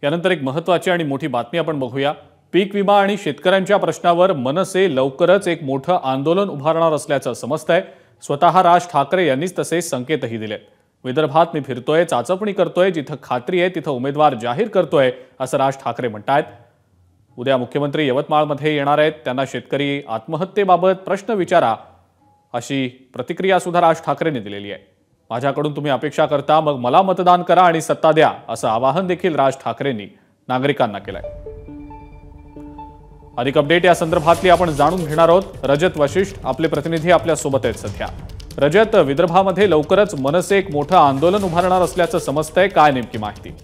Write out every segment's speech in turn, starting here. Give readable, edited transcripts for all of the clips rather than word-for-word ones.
यानंतर एक महत्त्वाची आणि मोठी बातमी आपण बघूया। पीक विमा आणि शेतकऱ्यांच्या प्रश्नावर मनसे लवकरच एक मोठं आंदोलन उभारणार असल्याचं समजतंय। स्वतः राज ठाकरे यांनीच तसे संकेतही दिलेत। विदर्भात मी फिरतोय, चाचपणी करतोय, जिथं खात्री आहे तिथं उमेदवार जाहीर करतोय असं राज ठाकरे म्हणतायत। उद्या मुख्यमंत्री यवतमाळमध्ये येणार आहेत, त्यांना शेतकरी आत्महत्येबाबत प्रश्न विचारा अशी प्रतिक्रिया सुद्धा राज ठाकरेंनी दिलेली आहे। माझ्याकडून तुम्ही अपेक्षा करता, मग मला मतदान करा आणि सत्ता द्या असं आवाहन देखील राज ठाकरेंनी नागरिकांना केलंय। अधिक अपडेट या संदर्भातली आपण जाणून घेणार आहोत। रजत वशिष्ठ आपले प्रतिनिधी आपल्या सोबत आहेत सध्या। रजत, विदर्भामध्ये लवकरच मनसे एक मोठं आंदोलन उभारणार असल्याचं समजतंय, काय नेमकी माहिती?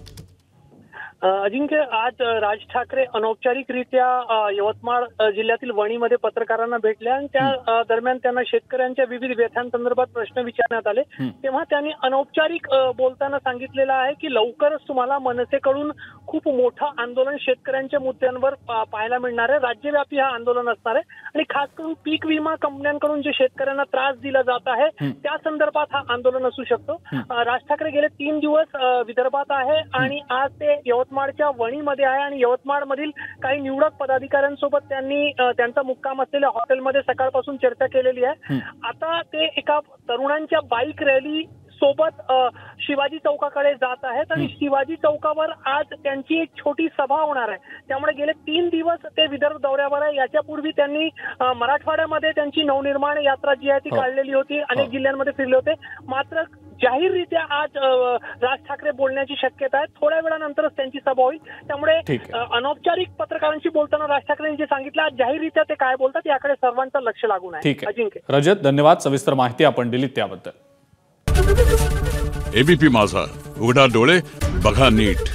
अजिंक्य, आज राज ठाकरे अनौपचारिकरित्या यवतमाळ जिल्ह्यातील वणीमध्ये पत्रकारांना भेटले आणि त्या दरम्यान त्यांना शेतकऱ्यांच्या विविध व्यथांसंदर्भात प्रश्न विचारण्यात आले। तेव्हा त्यांनी अनौपचारिक बोलताना सांगितलेलं आहे की लवकरच तुम्हाला मनसेकडून खूप मोठं आंदोलन शेतकऱ्यांच्या मुद्द्यांवर पाहायला मिळणार आहे। राज्यव्यापी हा आंदोलन असणार आहे आणि खास करून पीक विमा कंपन्यांकडून जे शेतकऱ्यांना त्रास दिला जात आहे त्या संदर्भात हा आंदोलन असू शकतो। राज ठाकरे गेले 3 दिवस विदर्भात आहे आणि आज ते यवतमाळच्या वणीमध्ये आहे आणि यवतमाळ मधील काही निवडक पदाधिकाऱ्यांसोबत त्यांनी त्यांचा मुक्काम असलेल्या हॉटेलमध्ये सकाळपासून चर्चा केलेली आहे। आता ते एका तरुणांच्या बाईक रॅली सोबत शिवाजी चौकाकडे जात आहेत आणि शिवाजी चौकावर आज त्यांची एक छोटी सभा होणार आहे। त्यामुळे गेले 3 दिवस ते विदर्भ दौऱ्यावर आहे। याच्यापूर्वी त्यांनी मराठवाड्यामध्ये त्यांची नवनिर्माण यात्रा जी आहे ती काढलेली होती, अनेक जिल्ह्यांमध्ये फिरले होते। मात्र जाहीररित्या आज राज ठाकरे बोलण्याची शक्यता आहे। थोड्या वेळानंतरच त्यांची सभा होईल। त्यामुळे अनौपचारिक पत्रकारांशी बोलताना राज ठाकरेंनी जे सांगितलं, आज जाहीररित्या ते काय बोलतात याकडे सर्वांचं लक्ष लागून आहे। अजिंक्य, रजत, धन्यवाद सविस्तर माहिती आपण दिलीत त्याबद्दल। एबीपी माझा, उघडा डोळे बघा नीट।